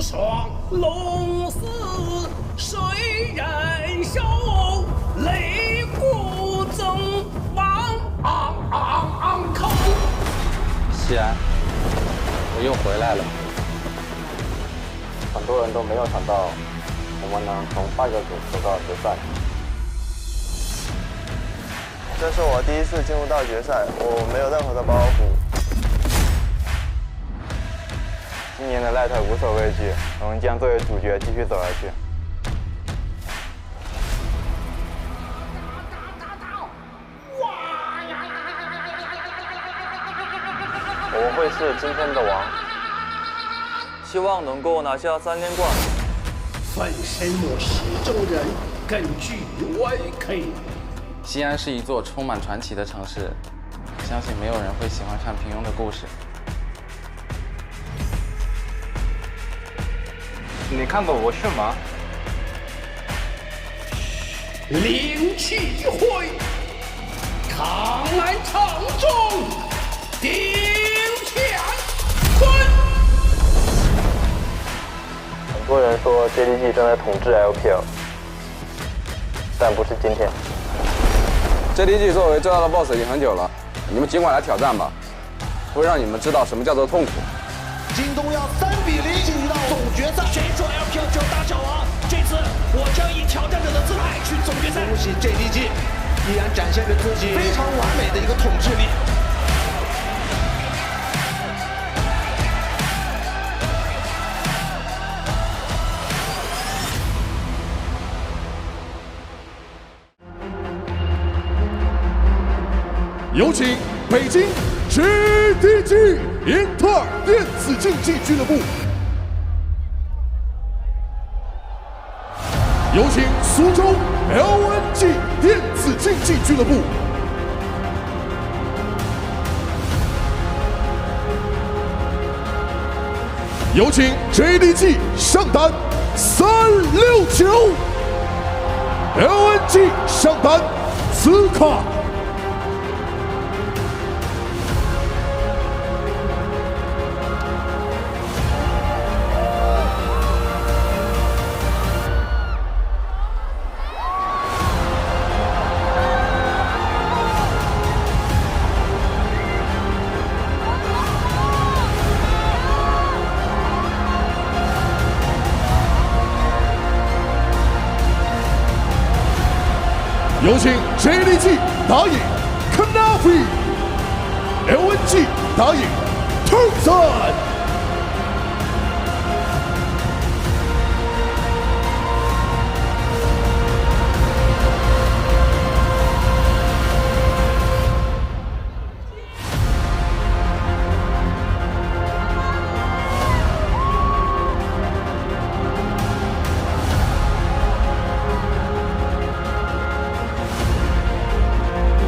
霜，龙死谁人手？擂鼓增王口。西安，我又回来了。很多人都没有想到，我们能从8个组走到决赛。这是我第一次进入到决赛，我没有任何的包袱。今年的赖特无所畏惧，我们将作为主角继续走下去。我们会是今天的王，希望能够拿下3连冠。粉身磨石中人，根据 YK。西安是一座充满传奇的城市，相信没有人会喜欢看平庸的故事。你看过我是吗？灵气会，康来场中，顶乾坤。很多人说 JDG 正在统治 LPL， 但不是今天。JDG 作为最大的 BOSS 已经很久了，你们尽管来挑战吧，会让你们知道什么叫做痛苦。京东要3比0进入到总决赛，谁说 LPL 只有大小王？这次我将以挑战者的姿态去总决赛。恭喜 JDG， 依然展现着自己非常完美的一个统治力。有请北京 JDG 英特尔电子竞技俱乐部，有请苏州 LNG 电子竞技俱乐部，有请 JDG 上单369 LNG 上单斯卡。有请 JDG 打野 Knafi，LNG 打野 Turkson。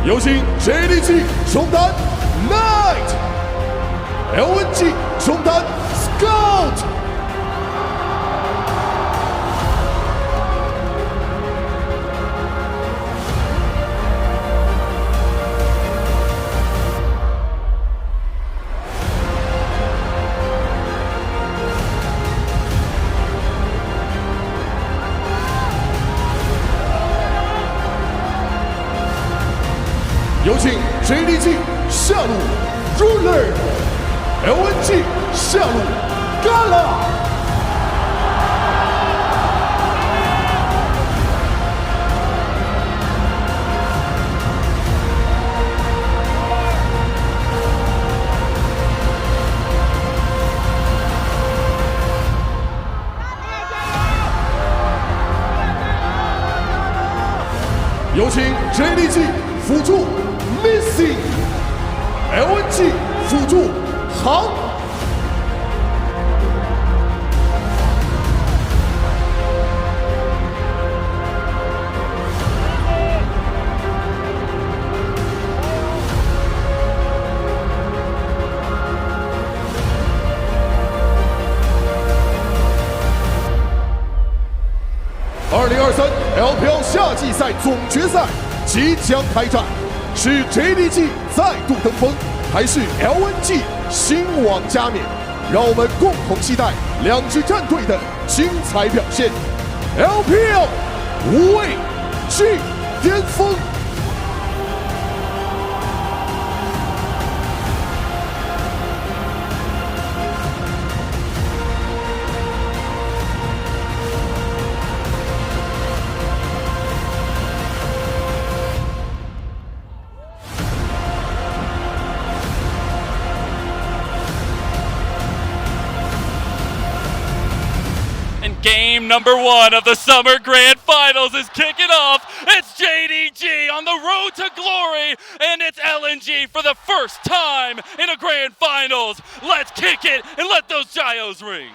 有请 JDG 中单 Knight，LNG 中单 Scout。有请 JDG 下路 Ruler，LNG 下路 Gala。有请 JDG 辅助 Missy，LNG 辅助航。2023 LPL 夏季赛总决赛即将开战。是 JDG 再度登峰，还是 LNG 新王加冕？让我们共同期待两支战队的精彩表现。LPL 无畏至巅峰。Game number 1 of the Summer Grand Finals is kicking off. It's JDG on the road to glory, and it's LNG for the first time in a Grand Finals. Let's kick it and let those gyos ring.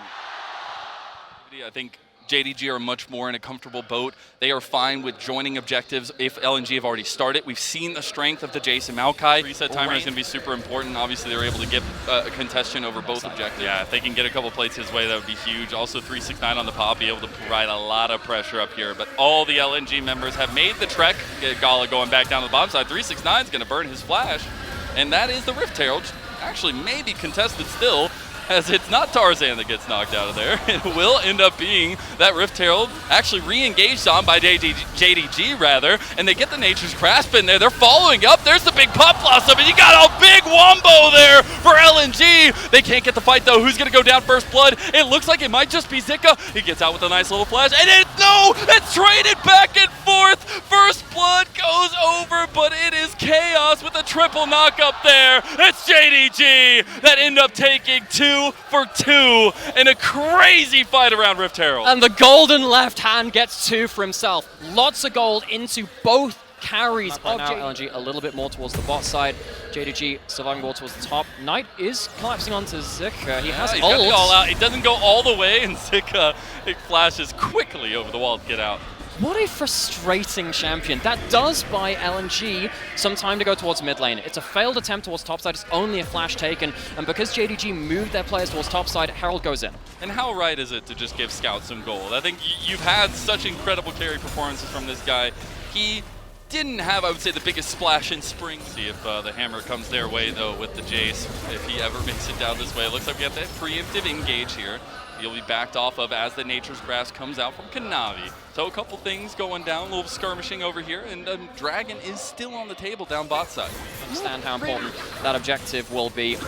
I think JDG are much more in a comfortable boat. They are fine with joining objectives if LNG have already started. We've seen the strength of the Jason Maokai. Reset timer is going to be super important. Obviously, they're able to get a contestant over both objectives. Yeah, if they can get a couple plates his way, that would be huge. Also, 369 on the pop, be able to provide a lot of pressure up here. But all the LNG members have made the trek. Get Gala going back down the bottom side. 369 is going to burn his flash. And that is the Rift Herald. Actually, maybe contested still, as it's not Tarzan that gets knocked out of there. It will end up being that Rift Herald actually re-engaged on by JDG rather, and they get the Nature's Grasp in there. They're following up. There's the big Pop Blossom, and you got a big wombo there for LNG. They can't get the fight though. Who's gonna go down first blood? It looks like it might just be Zika. He gets out with a nice little flash, and it's traded back and forth. First blood goes over, but it is chaos with a triple knock up there. It's JDG that end up taking 2 for 2 in a crazy fight around Rift Herald. And the golden left hand gets 2 for himself. Lots of gold into both carries of now LNG a little bit more towards the bot side. JDG surviving more towards the top. Knight is collapsing onto Zika. He has he's ult. got the all out. It doesn't go all the way, and Zika it flashes quickly over the wall to get out. What a frustrating champion. That does buy LNG some time to go towards mid lane. It's a failed attempt towards topside. It's only a flash taken. And because JDG moved their players towards topside, Herald goes in. And how right is it to just give Scout some gold? I think you've had such incredible carry performances from this guy. He didn't have, I would say, the biggest splash in spring. See if the hammer comes their way, though, with the Jace. If he ever makes it down this way. It looks like we have that preemptive engage here. He'll be backed off of as the Nature's Grasp comes out from Kanavi. So a couple things going down, a little skirmishing over here, and Dragon is still on the table down bot side. Understand how important that objective will be.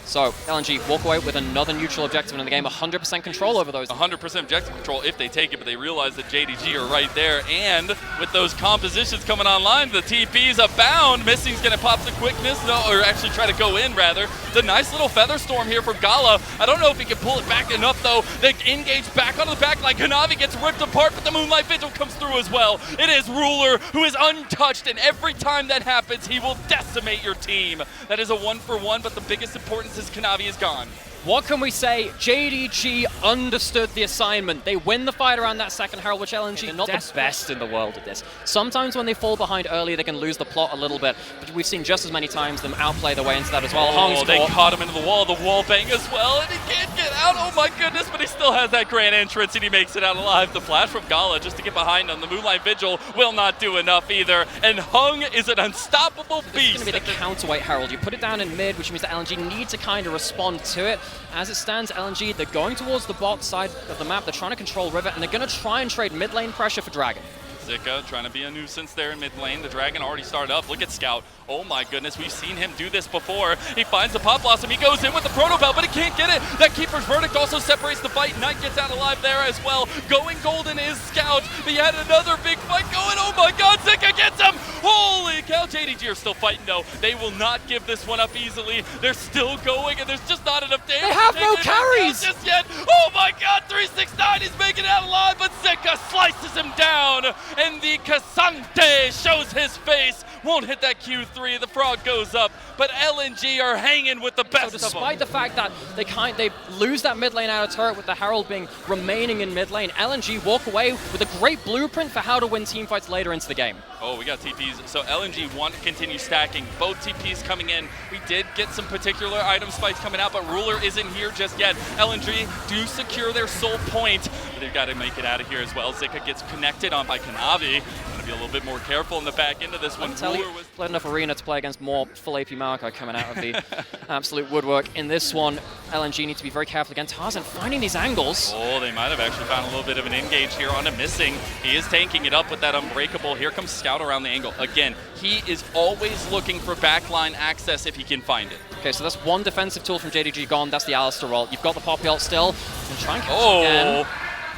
So LNG walk away with another neutral objective in the game, 100% control over those. 100% objective control if they take it, but they realize that JDG are right there, and with those compositions coming online, the TPs abound. Missing's gonna pop the quickness, or actually try to go in rather. The nice little Feather Storm here for Gala. I don't know if he can pull it back enough though. They engage back onto the back line. Kanavi gets ripped apart, but the Moonlight Vigil comes through as well. It is Ruler who is untouched, and every time that happens, he will decimate your team. That is a 1-for-1, but the biggest importance is Kanavi is gone. What can we say? JDG understood the assignment. They win the fight around that second Herald, which LNG are not the best in the world at this. Sometimes when they fall behind early, they can lose the plot a little bit, but we've seen just as many times them outplay their way into that as well. Oh, they caught him into the wall bang as well, and he can't get out. Oh my goodness, but he still has that grand entrance, and he makes it out alive. The flash from Gala just to get behind him. The Moonlight Vigil will not do enough either, and Hung is an unstoppable beast. It's going to be the counterweight Herald. You put it down in mid, which means that LNG need to kind of respond to it. As it stands, LNG, they're going towards the bot side of the map. They're trying to control River, and they're going to try and trade mid lane pressure for Dragon. Zika trying to be a nuisance there in mid lane. The Dragon already started up. Look at Scout. Oh my goodness, we've seen him do this before. He finds the Pop Blossom. He goes in with the Proto Belt, but he can't get it. That Keeper's Verdict also separates the fight. Knight gets out alive there as well. Going golden is Scout. But yet another big fight going. Oh my god, Zika gets him! Holy cow, JDG are still fighting though. They will not give this one up easily. They're still going, and there's just not enough damage. They have no carries! Just yet. Oh my god, 369 is making it out alive, but Zika slices him down. And the Cassante shows his face. Won't hit that Q3. The frog goes up, but LNG are hanging with the best of them. Despite the fact that they lose that mid lane out of turret with the Herald being remaining in mid lane, LNG walk away with a great blueprint for how to win teamfights later into the game. Oh, we got TPs. So LNG want to continue stacking. Both TPs coming in. We did get some particular item spikes coming out, but Ruler isn't here just yet. LNG do secure their soul point. they've got to make it out of here as well. Zika gets connected on by Kanavi. Going to be a little bit more careful in the back end of this one. Played enough arena to play against more full AP Marco coming out of the absolute woodwork. In this one, LNG need to be very careful again. Tarzan finding these angles. Oh, they might have actually found a little bit of an engage here on a missing. He is tanking it up with that Unbreakable. Here comes Scout around the angle. Again, he is always looking for backline access if he can find it. Okay, so that's one defensive tool from JDG gone. That's the Alistair ult. You've got the Poppy ult still. And try and catch it again.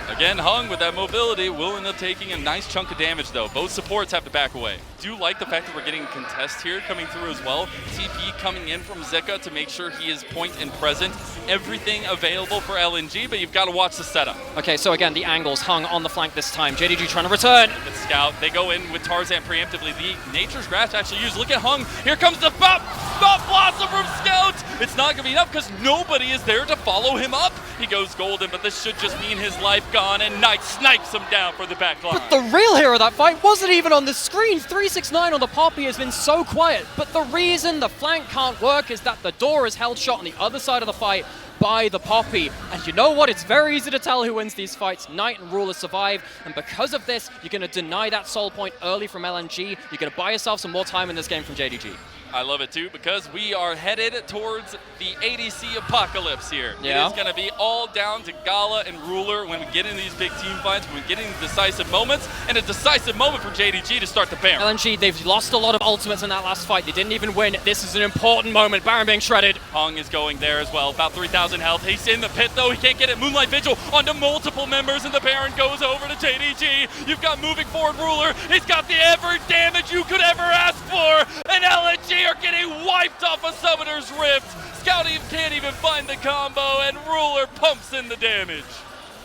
Again, Hung with that mobility will end up taking a nice chunk of damage, though. Both supports have to back away. Do like the fact that we're getting contest here coming through as well. TP coming in from Zika to make sure he is point and present. Everything available for LNG, but you've got to watch the setup. Okay, so again, the angles Hung on the flank this time. JDG trying to return. The Scout, they go in with Tarzan preemptively. The Nature's Grasp actually used. Look at Hung. Here comes the Bop Blossom from Scout. It's not going to be enough because nobody is there to follow him up. He goes golden, but this should just mean his life gone, and Knight snipes him down for the back line. But the real hero of that fight wasn't even on the screen. 369 on the Poppy has been so quiet, but the reason the flank can't work is that the door is held shut on the other side of the fight by the Poppy. And you know what? It's very easy to tell who wins these fights. Knight and Ruler survive, and because of this, you're going to deny that soul point early from LNG. You're going to buy yourself some more time in this game from JDG. I love it too, because we are headed towards the ADC apocalypse here. Yeah. It is going to be all down to Gala and Ruler when we get into these big team fights, when we get into decisive moments, and a decisive moment for JDG to start the Baron. LNG, they've lost a lot of ultimates in that last fight. They didn't even win. This is an important moment. Baron being shredded. Hung is going there as well, about 3,000 health. He's in the pit though, he can't get it. Moonlight Vigil onto multiple members, and the Baron goes over to JDG. You've got moving forward Ruler. He's got the every damage you could ever ask for, and LNG are getting wiped off a Summoner's Rift. Scout can't even find the combo, and Ruler pumps in the damage.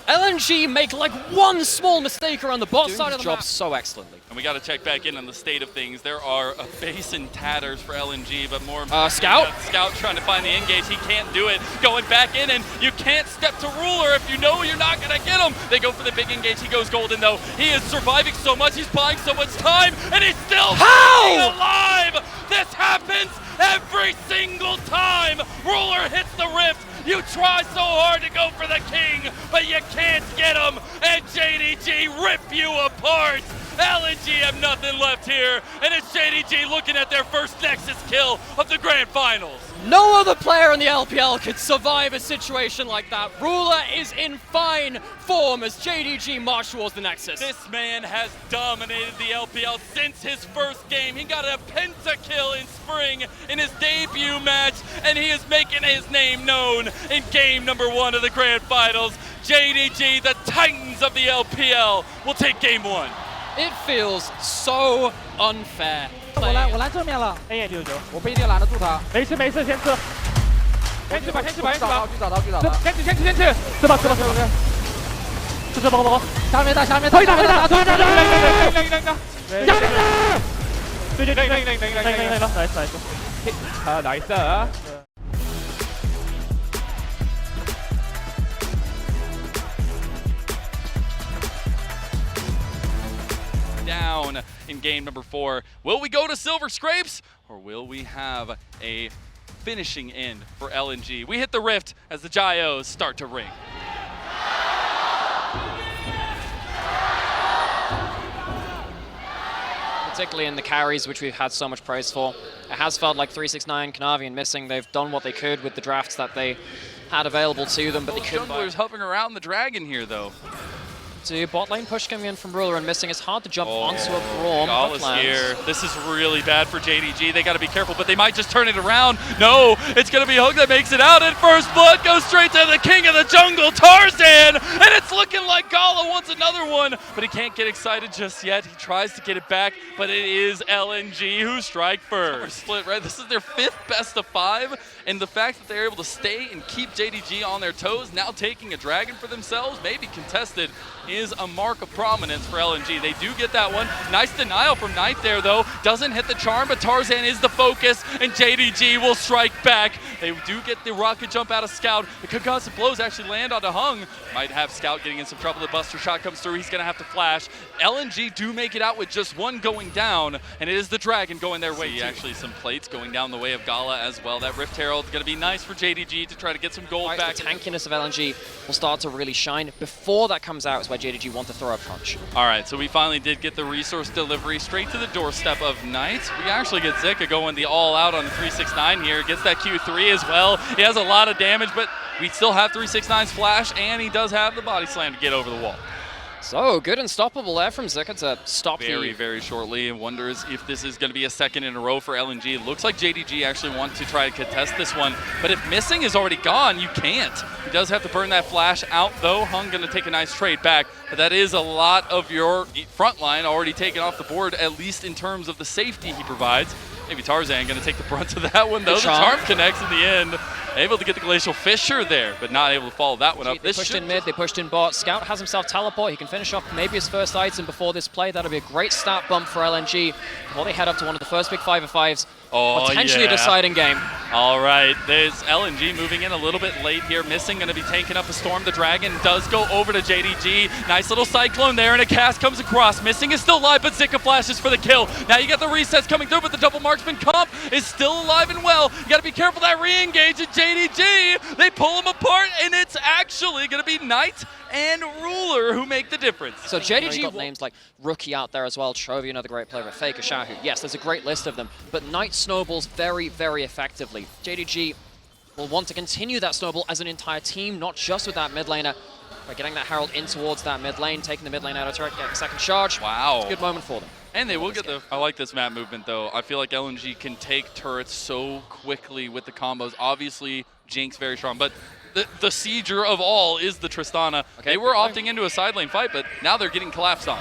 LNG make like one small mistake around the bot side of the map so excellently. And we got to check back in on the state of things. There are a base in tatters for LNG, but more Scout? Scout trying to find the engage. He can't do it. Going back in, and you can't step to Ruler if you know you're not going to get him. They go for the big engage. He goes golden, though. He is surviving so much. He's buying so much time, and he's still alive. This happens every single time Ruler hits the rift. You try so hard to go for the king, but you can't get him, and JDG rip you apart. LNG have nothing left here, and it's JDG looking at their first Nexus kill of the Grand Finals. No other player in the LPL could survive a situation like that. Ruler is in fine form as JDG march towards the Nexus. This man has dominated the LPL since his first game. He got a pentakill in spring in his debut match, and he is making his name known in game number 1 of the Grand Finals. JDG, the Titans of the LPL, will take game 1. It feels so unfair. 我拦正面了 ，A 99，我不一定拦得住他。没事没事，先吃。先吃吧，先吃吧，先吃吧。去找他，去找他。先吃，吃吧，吃吧，吃吧。吃包。下面打，下面打。推打，下面打。对，nice。Down in game number 4. Will we go to Silver Scrapes, or will we have a finishing end for LNG? We hit the rift as the Gyos start to ring. Particularly in the carries, which we've had so much praise for. It has felt like 369, Kanavi and Missing, they've done what they could with the drafts that they had available to them, but they couldn't. Junglers hovering around the dragon here, though. Bot lane push coming in from Ruler and Missing. It's hard to jump onto a Braum. Gala's here. This is really bad for JDG. They got to be careful, but they might just turn it around. No, it's going to be Hug that makes it out, and first blood goes straight to the king of the jungle, Tarzan, and it's looking like Gala wants another one, but he can't get excited just yet. He tries to get it back, but it is LNG who strike first. Split, right? This is their 5th best of 5, and the fact that they're able to stay and keep JDG on their toes, now taking a dragon for themselves, maybe contested in is a mark of prominence for LNG. They do get that one. Nice denial from Knight there, though. Doesn't hit the charm, but Tarzan is the focus, and JDG will strike back. They do get the rocket jump out of Scout. The concussive blows actually land onto Hung. Might have Scout getting in some trouble. The Buster shot comes through. He's going to have to flash. LNG do make it out with just one going down, and it is the Dragon going their way. Actually, some plates going down the way of Gala as well. That Rift Herald going to be nice for JDG to try to get some gold back. The tankiness of LNG will start to really shine. Before that comes out is where JDG want to throw a punch. All right, so we finally did get the resource delivery straight to the doorstep of Knight. We actually get Zika going the all-out on the 369 here. Gets that Q3 as well. He has a lot of damage, but we still have 369's flash, and he does have the body slam to get over the wall. So, good unstoppable there from Zika to stop very shortly, and wonders if this is going to be a second in a row for LNG. It looks like JDG actually want to try to contest this one, but if missing is already gone, you can't. He does have to burn that flash out, though. Hung going to take a nice trade back, but that is a lot of your front line already taken off the board, at least in terms of the safety he provides. Maybe Tarzan going to take the brunt of that one, though. The charm connects in the end. Able to get the Glacial Fissure there, but not able to follow that one up. They pushed in mid, they pushed in bot. Scout has himself teleport. He can finish off maybe his first item before this play. That'll be a great stat bump for LNG before they head up to one of the first big 5v5s. Potentially a deciding game. All right, there's LNG moving in a little bit late here. Missing, going to be tanking up a Storm. The Dragon does go over to JDG. Nice little Cyclone there, and a cast comes across. Missing is still alive, but Zika flashes for the kill. Now you got the resets coming through, but the double marksman comp is still alive and well. You got to be careful that re-engage at JDG. They pull him apart, and it's actually going to be Knight and Ruler who make the difference. So JDG got names like Rookie out there as well, Chovy, another great player, Faker, Shahu. Yes, there's a great list of them, but Knight snowballs very effectively. JDG will want to continue that snowball as an entire team, not just with that mid laner. By getting that Herald in towards that mid lane, taking the mid lane out of turret, getting a second charge. Wow. It's a good moment for them. And they will get the, I like this map movement though. I feel like LNG can take turrets so quickly with the combos. Obviously, Jinx very strong, but the sieger of all is the Tristana. Okay, they were opting into a side lane fight, but now they're getting collapsed on.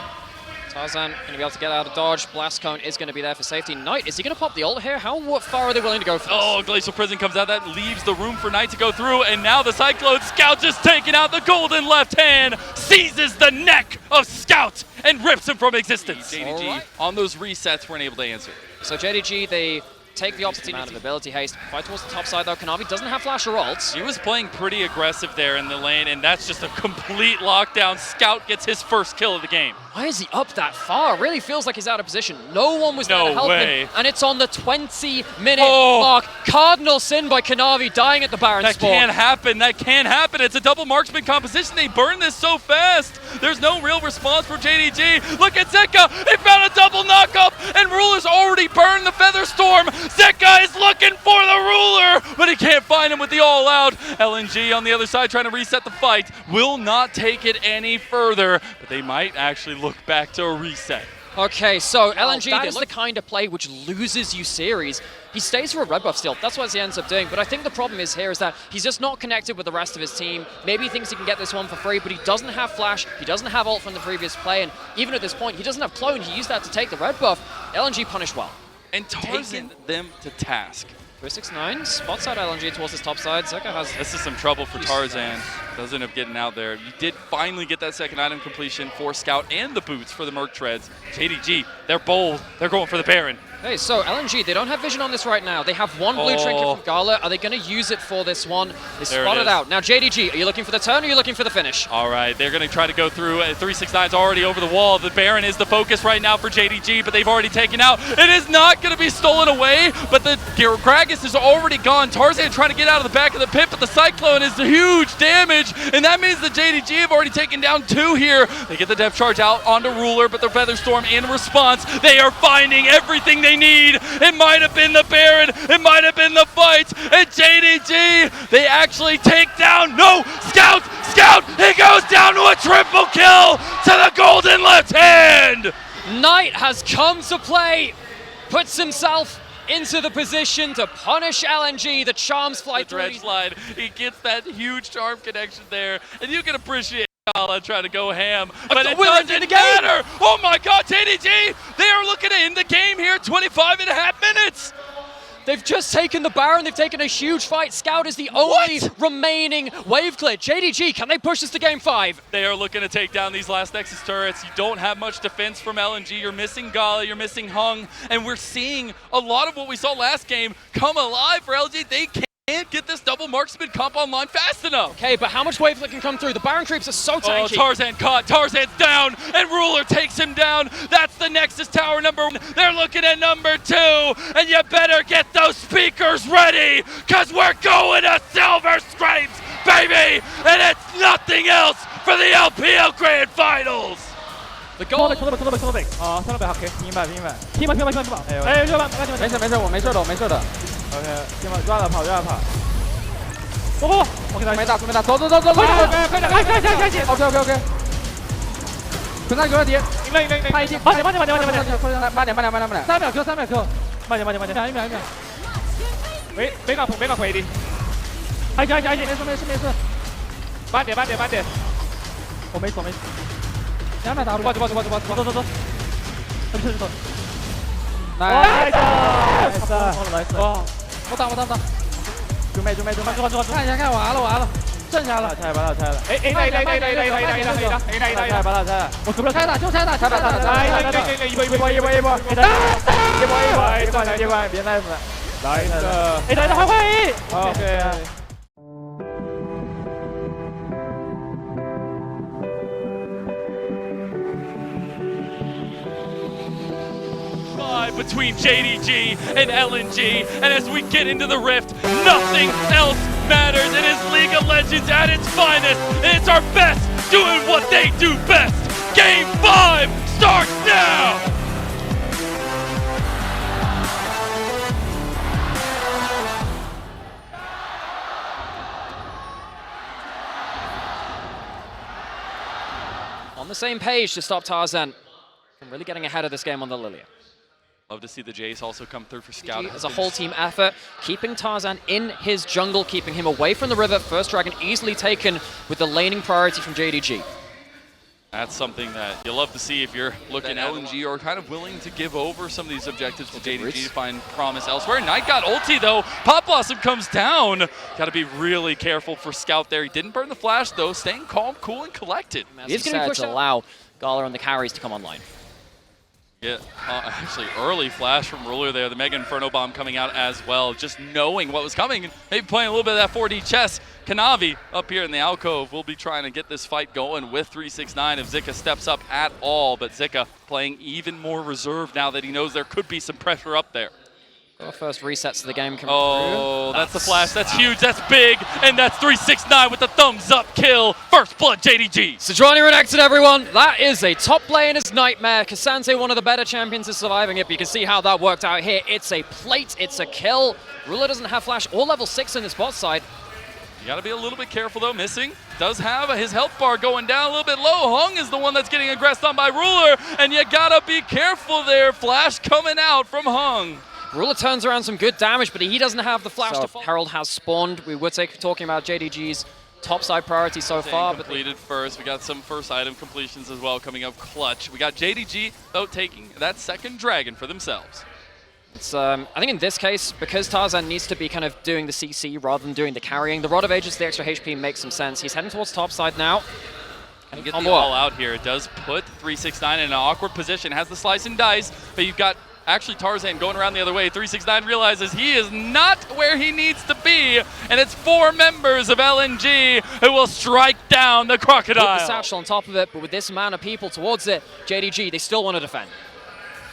Tarzan going to be able to get out of dodge. Blast Cone is going to be there for safety. Knight, is he going to pop the ult here? How far are they willing to go for this? Oh, Glacial Prison comes out. That leaves the room for Knight to go through, and now the Cyclone Scout just taking out the golden left hand, seizes the neck of Scout, and rips him from existence. JDG on those resets weren't able to answer. So JDG, they take the opposite amount of ability haste. Fight towards the top side though. Kanavi doesn't have flash or ults. He was playing pretty aggressive there in the lane, and that's just a complete lockdown. Scout gets his first kill of the game. Why is he up that far? Really feels like he's out of position. No one was there to help him. And it's on the 20-minute mark. Cardinal sin by Kanavi dying at the Baron spawn. That can't happen. That can't happen. It's a double marksman composition. They burn this so fast. There's no real response from JDG. Look at Zika. He found a double knockup, and Ruler's already burned the Feather Storm. Zika is looking for the Ruler, but he can't find him with the all-out. LNG on the other side trying to reset the fight. Will not take it any further, but they might actually look back to a reset. Okay, so LNG, that is the kind of play which loses you series. He stays for a red buff still. That's what he ends up doing. But I think the problem is here is that he's just not connected with the rest of his team. Maybe he thinks he can get this one for free, but he doesn't have flash. He doesn't have ult from the previous play. And even at this point, he doesn't have clone. He used that to take the red buff. LNG punished well. And taking them to task. 369 spots out LNG towards his top side. Zeka has... This is some trouble for Tarzan. Doesn't end up getting out there. You did finally get that second item completion for Scout and the boots for the Merc Treads. JDG, they're bold. They're going for the Baron. Okay, so LNG, they don't have vision on this right now. They have one blue trinket from Gala. Are they going to use it for this one? They spot it out. Now, JDG, are you looking for the turn or are you looking for the finish? All right, they're going to try to go through. 369's already over the wall. The Baron is the focus right now for JDG, but they've already taken out. It is not going to be stolen away, but the Gragas is already gone. Tarzan trying to get out of the back of the pit, but the Cyclone is huge damage, and that means the JDG have already taken down 2 here. They get the depth charge out onto Ruler, but the Featherstorm in response, they are finding everything they need. It might have been the Baron, it might have been the fight, and JDG, they actually take down, no, Scout, he goes down to a triple kill to the golden left hand. Knight has come to play, puts himself into the position to punish LNG. The charms fly through. Dredge slide, he gets that huge charm connection there, and you can appreciate Gala trying to go ham, but it doesn't matter. Oh my God, JDG, they are looking to end the game here, 25.5 minutes. They've just taken the Baron. They've taken a huge fight. Scout is the only remaining wave clear. JDG, can they push this to game 5? They are looking to take down these last Nexus turrets. You don't have much defense from LNG. You're missing Gala, you're missing Hung, and we're seeing a lot of what we saw last game come alive for LNG. They can't get this double marksman comp online fast enough. Okay, but how much wave can come through? The Baron creeps are so tanky. Oh, Tarzan caught. Tarzan's down, and Ruler takes him down. That's the Nexus Tower number 1. They're looking at number 2, and you better get those speakers ready, because we're going to Silver Scrapes, baby! And it's nothing else for the LPL Grand Finals! The goal. 撤备。哦，撤备好，可以，明白。踢吧。哎，热吧，没事，我没事的。OK， 踢吧，绕着跑。不，我给他没打，走，快点，开。OK。存在有问题，赢了，快一进，慢点，3秒 Q，慢点，没敢回的，还行，没事，慢点，我没事，2秒打，走，nice，哇，我打，准备，看一下，完了，剩下了，拆了，哎，我死不了，拆打，就拆打，一波，一波，别耐死，来一个，哎，来的快，OK。Between JDG and LNG, and as we get into the rift, nothing else matters. It is League of Legends at its finest, and it's our best doing what they do best. Game 5 starts now! On the same page to stop Tarzan from really getting ahead of this game on the Lilia. Love to see the Jace also come through for Scout. As a whole team effort, keeping Tarzan in his jungle, keeping him away from the river. First Dragon easily taken with the laning priority from JDG. That's something that you love to see if you're looking at LNG or kind of willing to give over some of these objectives to JDG to find promise elsewhere. Knight got ulti though. Pop Blossom comes down. Got to be really careful for Scout there. He didn't burn the flash though, staying calm, cool, and collected. He's going to allow Gala and the carries to come online. Yeah, actually early flash from Ruler there. The Mega Inferno Bomb coming out as well. Just knowing what was coming and maybe playing a little bit of that 4D chess. Kanavi up here in the alcove will be trying to get this fight going with 369 if Zika steps up at all. But Zika playing even more reserved now that he knows there could be some pressure up there. Our first resets of the game coming through. That's the flash. That's huge. That's big. And that's 369 with the thumbs up kill. First blood, JDG. Sejuani renekted, everyone. That is a top laner's nightmare. K'Sante, one of the better champions, is surviving it. But you can see how that worked out here. It's a plate. It's a kill. Ruler doesn't have flash or level 6 in his bot side. You got to be a little bit careful, though. Missing does have his health bar going down a little bit low. Hung is the one that's getting aggressed on by Ruler. And you got to be careful there. Flash coming out from Hung. Ruler turns around some good damage, but he doesn't have the flash to fall. Herald has spawned. We were talking about JDG's topside priority so far. Completed first. We got some first item completions as well coming up clutch. We got JDG, though, taking that second dragon for themselves. It's, I think in this case, because Tarzan needs to be kind of doing the CC rather than doing the carrying, the Rod of Ages, the extra HP makes some sense. He's heading towards topside now. And get the all out here. It does put 369 in an awkward position. Has the slice and dice, but you've got actually Tarzan going around the other way. 369 realizes he is not where he needs to be, and it's 4 members of LNG who will strike down the Crocodile. With the satchel on top of it, but with this amount of people towards it, JDG, they still want to defend.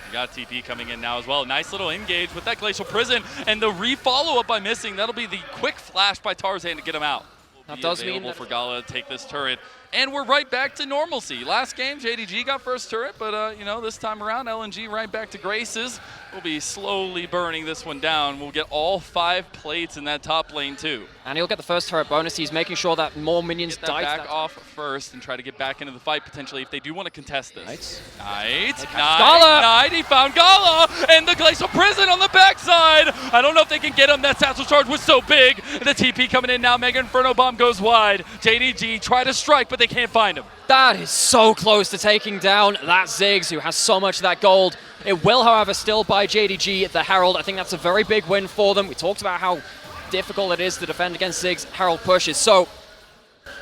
We got TP coming in now as well. Nice little engage with that Glacial Prison, and the re-follow-up by missing. That'll be the quick flash by Tarzan to get him out. That does mean that for Gala to take this turret. And we're right back to normalcy. Last game, JDG got first turret, but you know, this time around, LNG right back to graces. We'll be slowly burning this one down. We'll get all 5 plates in that top lane too. And he'll get the first turret bonus. He's making sure that more minions die. Back off first and try to get back into the fight potentially if they do want to contest this. Knight. Gala! He found Gala! And the Glacial Prison on the backside! in. I don't know if they can get him. That satchel charge was so big. The TP coming in now. Mega Inferno Bomb goes wide. JDG try to strike, but they can't find him. That is so close to taking down that Ziggs, who has so much of that gold. It will, however, still buy JDG the Herald. I think that's a very big win for them. We talked about how difficult it is to defend against Ziggs. Herald pushes, so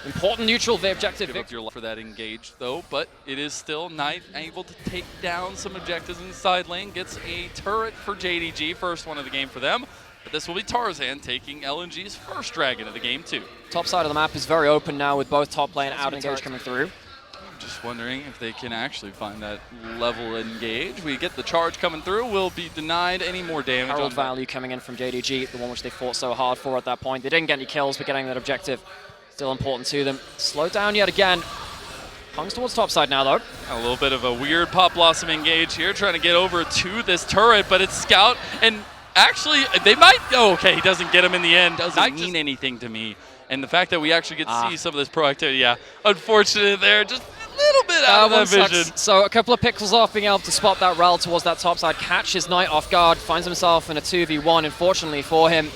important neutral the objective victory for that engage though, but it is still Knight able to take down some objectives in the side lane. Gets a turret for JDG, first one of the game for them. But this will be Tarzan taking LNG's first dragon of the game too. Top side of the map is very open now with both top lane out engage coming through. I'm just wondering if they can actually find that level engage. We get the charge coming through, will be denied any more damage. Herald value coming in from JDG, the one which they fought so hard for at that point. They didn't get any kills, but getting that objective still important to them. Slow down yet again. Punks towards top side now, though. A little bit of a weird Pop Blossom engage here, trying to get over to this turret, but it's Scout, and actually, they might... Oh, okay, he doesn't get him in the end. Doesn't mean anything to me. And the fact that we actually get to see some of this proactivity, yeah, unfortunate there, just a little bit out of that vision. So a couple of pixels off being able to spot that Rel towards that top side, catches Knight off guard, finds himself in a 2v1, unfortunately for him.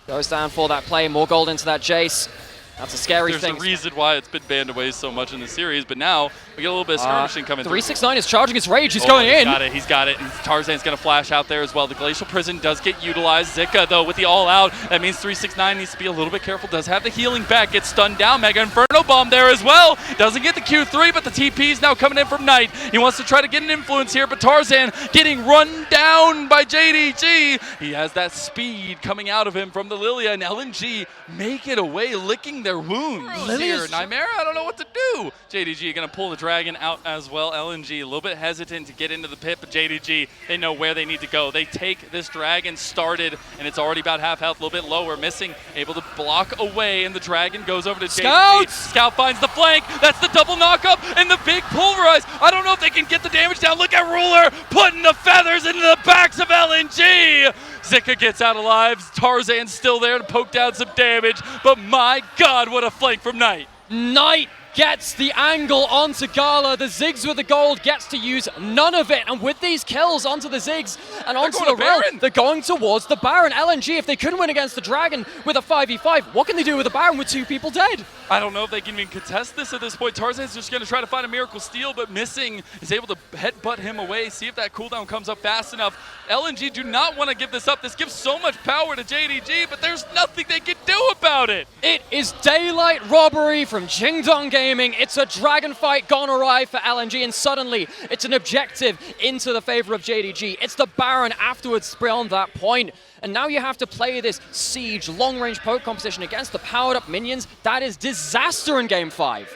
Goes down for that play, more gold into that Jace. That's a scary thing. There's a reason why it's been banned away so much in the series, but now we get a little bit of skirmishing coming through. 369 is charging his rage. He's going in. He's got it. And Tarzan's going to flash out there as well. The Glacial Prison does get utilized. Zika, though, with the all-out. That means 369 needs to be a little bit careful. Does have the healing back. Gets stunned down. Mega Inferno Bomb there as well. Doesn't get the Q3, but the TP is now coming in from Knight. He wants to try to get an influence here, but Tarzan getting run down by JDG. He has that speed coming out of him from the Lilia, and LNG make it away, licking their wounds. Here. Nightmare, I don't know what to do. JDG going to pull the dragon out as well. LNG a little bit hesitant to get into the pit, but JDG, they know where they need to go. They take this dragon started, and it's already about half health, a little bit lower. Missing, able to block away, and the dragon goes over to JDG. Scout finds the flank. That's the double knock-up, and the big pulverize. I don't know if they can get the damage down. Look at Ruler putting the feathers into the backs of LNG. Zika gets out alive. Tarzan's still there to poke down some damage, but my God, what a flank from Knight. Knight gets the angle onto Gala. The Ziggs with the gold gets to use none of it. And with these kills onto the Ziggs and onto the Rel, they're going towards the Baron. LNG, if they couldn't win against the Dragon with a 5v5, what can they do with the Baron with 2 people dead? I don't know if they can even contest this at this point. Tarzan's just going to try to find a Miracle Steal, but Missing is able to headbutt him away, see if that cooldown comes up fast enough. LNG do not want to give this up. This gives so much power to JDG, but there's nothing they can do about it. It is daylight robbery from Jingdong Gaming. It's a dragon fight gone awry for LNG, and suddenly it's an objective into the favor of JDG. It's the Baron afterwards beyond that point. And now you have to play this siege long-range poke competition against the powered-up minions. That is disaster in Game 5.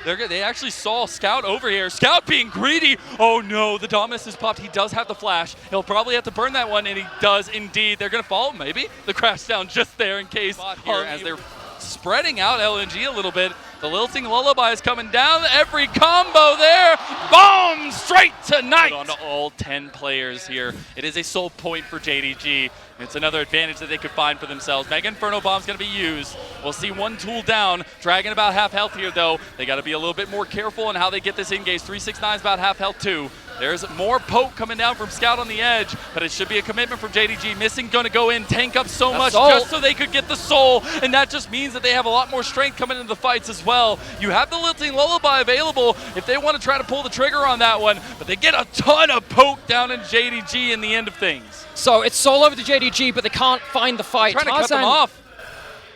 They actually saw Scout over here. Scout being greedy. Oh no, the Dominus is popped. He does have the flash. He'll probably have to burn that one, and he does indeed. They're going to fall, maybe. The crash down just there in case. Here as they're spreading out LNG a little bit. The Lilting Lullaby is coming down. Every combo there. Boom! Straight to Knight. On to all 10 players here. It is a soul point for JDG. It's another advantage that they could find for themselves. Mega Inferno Bomb's going to be used. We'll see one tool down. Dragon about half health here, though. They got to be a little bit more careful on how they get this engage. 369 is about half health, too. There's more poke coming down from Scout on the edge, but it should be a commitment from JDG. Missing going to go in, tank up so much just so they could get the soul, and that just means that they have a lot more strength coming into the fights as well. You have the Lilting Lullaby available if they want to try to pull the trigger on that one, but they get a ton of poke down in JDG in the end of things. So it's soul over to JDG, but they can't find the fight. Trying to cut them off.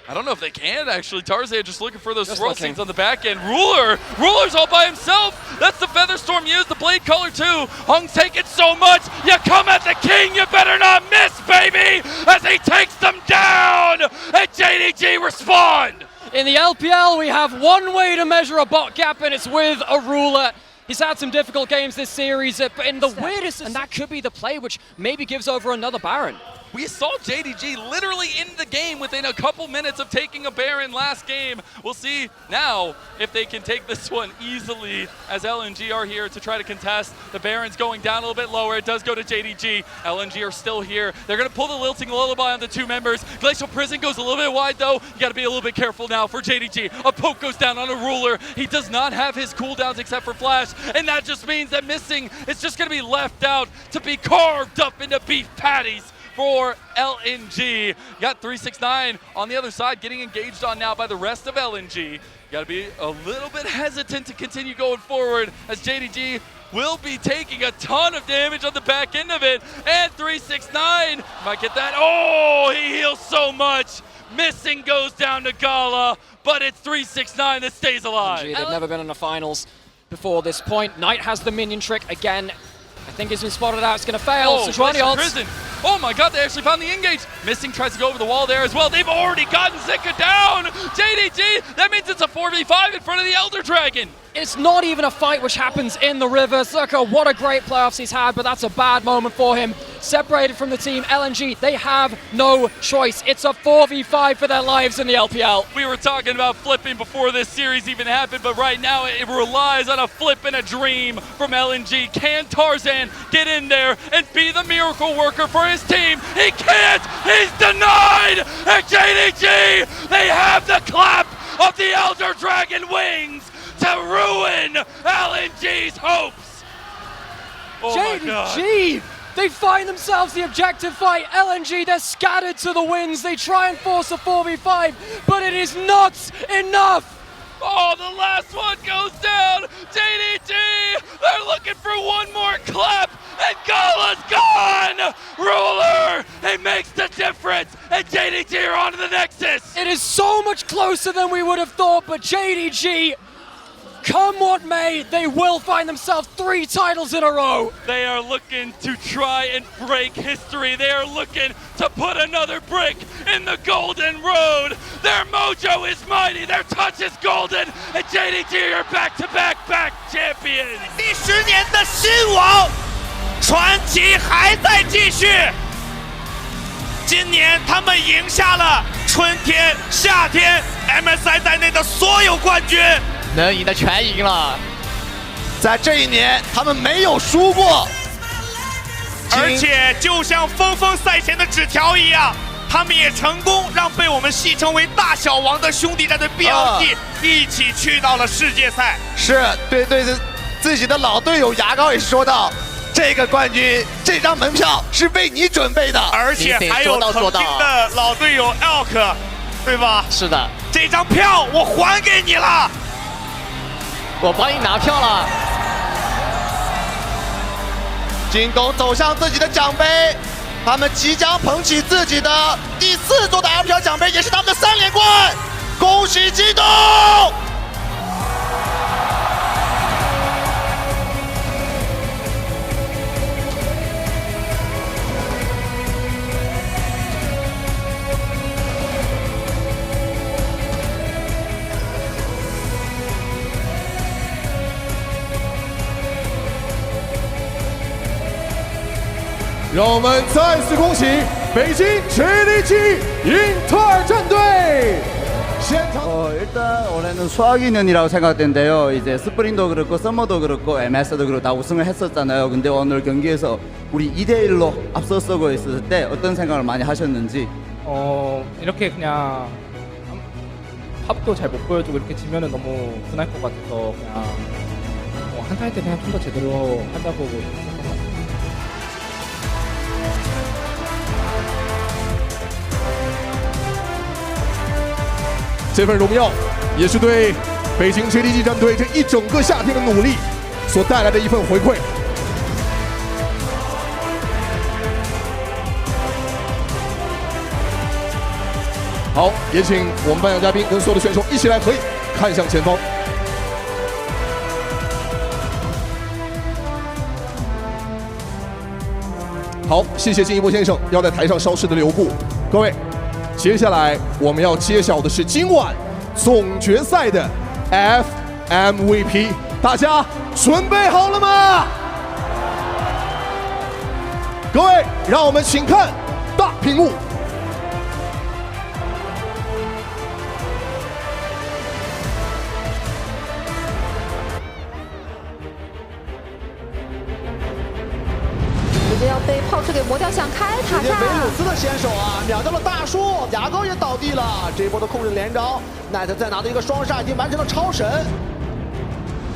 I don't know if they can, actually. Tarzan just looking for those swirl scenes on the back end. Ruler's all by himself. That's the Featherstorm used, the Blade Color too. Hung's taking so much. You come at the king, you better not miss, baby, as he takes them down. And JDG respond. In the LPL, we have one way to measure a bot gap, and it's with a Ruler. He's had some difficult games this series, but in the weirdest, and that could be the play which maybe gives over another Baron. We saw JDG literally in the game within a couple minutes of taking a Baron last game. We'll see now if they can take this one easily, as LNG are here to try to contest. The Baron's going down a little bit lower. It does go to JDG. LNG are still here. They're going to pull the Lilting Lullaby on the two members. Glacial Prison goes a little bit wide, though. You got to be a little bit careful now for JDG. A poke goes down on a ruler. He does not have his cooldowns except for Flash, and that just means that Missing is just going to be left out to be carved up into beef patties for LNG. You got 369 on the other side getting engaged on now by the rest of LNG. You got to be a little bit hesitant to continue going forward, as JDG will be taking a ton of damage on the back end of it. And 369 might get that. Oh, he heals so much. Missing goes down to Gala, but it's 369 that stays alive. They've never been in the finals before this point. Knight has the minion trick again. I think he's been spotted out. It's going to fail. Oh, Sejuani Prison. Oh my god, they actually found the engage. Missing tries to go over the wall there as well. They've already gotten Zika down. JDG, that means it's a 4v5 in front of the Elder Dragon. It's not even a fight which happens in the river. Zika, what a great playoffs he's had, but that's a bad moment for him. Separated from the team, LNG, they have no choice. It's a 4v5 for their lives in the LPL. We were talking about flipping before this series even happened, but right now it relies on a flip and a dream from LNG. Can Tarzan get in there and be the miracle worker for his team? He can't! He's denied! At JDG, they have the clap of the Elder Dragon wings to ruin LNG's hopes. Oh JDG, they find themselves the objective fight. LNG, they're scattered to the winds. They try and force a 4v5, but it is not enough. Oh, the last one goes down. JDG, they're looking for one more clap, and Gala's gone. Ruler, it makes the difference, and JDG are on to the Nexus. It is so much closer than we would have thought, but JDG, come what may, they will find themselves 3 titles in a row. They are looking to try and break history. They are looking to put another brick in the golden road. Their mojo is mighty, their touch is golden, and JDG are back-to-back champions. 第10年的新王传奇还在继续。今年他们赢下了春天、夏天、MSI 在内的所有冠军。能赢的全赢了，在这一年，他们没有输过，而且就像峰峰赛前的纸条一样，他们也成功让被我们戏称为大小王的兄弟战队 BLG 一起去到了世界赛。是对自己的老队友牙膏也说到，这个冠军，这张门票是为你准备的，而且还有曾经的老队友 Elk， 对吧？是的，这张票我还给你了。我帮你拿票了。进攻走向自己的奖杯，他们即将捧起自己的第4座的 LPL 奖杯，也是他们的3连冠，恭喜激动！让我们再次恭喜北京 JDG 인터战队。 일단 올해는 수학이 년이라고 생각되는데요. 이제 스프링도 그렇고 서머도 그렇고 MS도 그렇고 다 우승을 했었잖아요. 근데 오늘 경기에서 우리 2대1로 앞서서고 있을 때 어떤 생각을 많이 하셨는지. 이렇게 그냥 팝도 잘 못 보여주고 이렇게 지면은 너무 분할 것 같아서 그냥 한타 할 때 그냥 좀 더 제대로 하자고 생각한 것 같아요. "这份荣耀也是对北京 JDG 战队这一整个夏天的努力所带来的一份回馈。好，也请我们颁奖嘉宾跟所有的选手一起来合影，看向前方。好，谢谢金一波先生，要在台上稍事的留步。各位，接下来我们要揭晓的是今晚总决赛的 FMVP， 大家准备好了吗？各位，让我们请看到大屏幕。直接要被炮车给磨掉，想开塔直接下。维鲁斯的先手啊，秒掉了大树，牙膏也倒地了。这一波的控制连招，奈特再拿到一个双杀，已经完成了超神。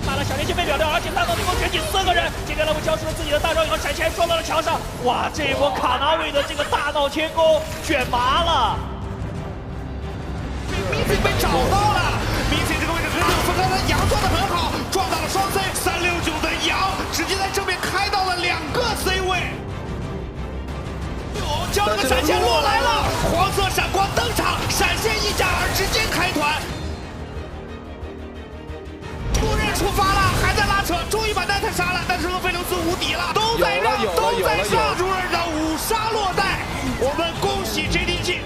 打了小连线被秒掉，而且大招一共卷起4个人。接下来我交出了自己的大招以后，闪现撞到了墙上。哇，这一波卡纳维的这个大闹天宫卷麻了。米奇被找到了，米奇这个位置和分开的羊撞得很好，撞到了双 C 369的羊，直接在正面开到了2个 C 位。交了个闪现落来了，黄色闪光登场，闪现一炸而直接开团。路人出发了，还在拉扯，终于把奈特杀了，但是厄斐琉斯无敌了，都在让，都在上，入尔的5杀落袋，我们恭喜 JDG。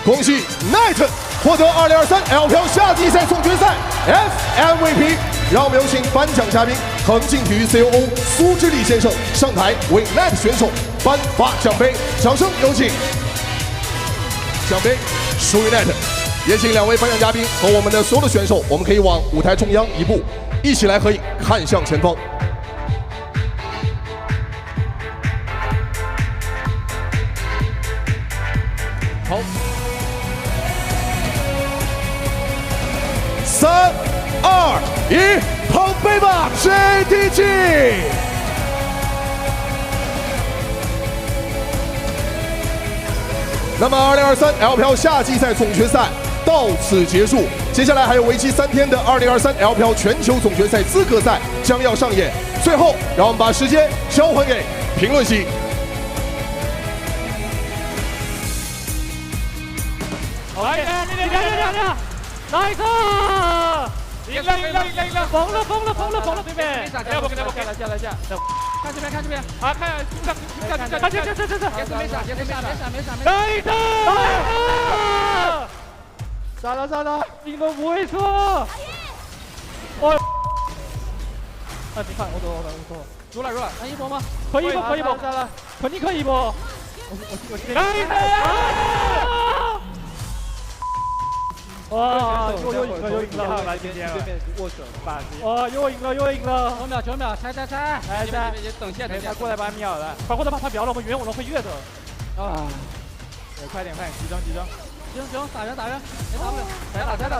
恭喜 Knight 获得2023 LPL 夏季赛总决赛 FMVP。让我们有请颁奖嘉宾恒信体育 COO 苏之立先生上台为 Knight 选手颁发奖杯，掌声有请。奖杯属于 Knight， 也请2位颁奖嘉宾和我们的所有的选手，我们可以往舞台中央一步，一起来合影，看向前方。好。3、2、1，捧杯吧 JDG！ 那么2023 LPL 夏季赛总决赛到此结束，接下来还有为期3天的2023 LPL 全球总决赛资格赛将要上演。最后，让我们把时间交还给评论席。来，来一个！赢了！疯了！对面，要不跟他们来下，看这边，啊，看这，没闪，来一个！杀了，你们不会错！哦，你看，我走，入了，能一波吗？可以不？肯定可以不？来一个！哇！又赢了！来这边握手吧！哦，又赢了！9秒，猜！来，等下，他过来把秒了，快过来把他秒了，我们元武龙会越的。啊！快点，集中！行，打人，别打不了，打！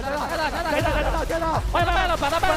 快了，把他掰了！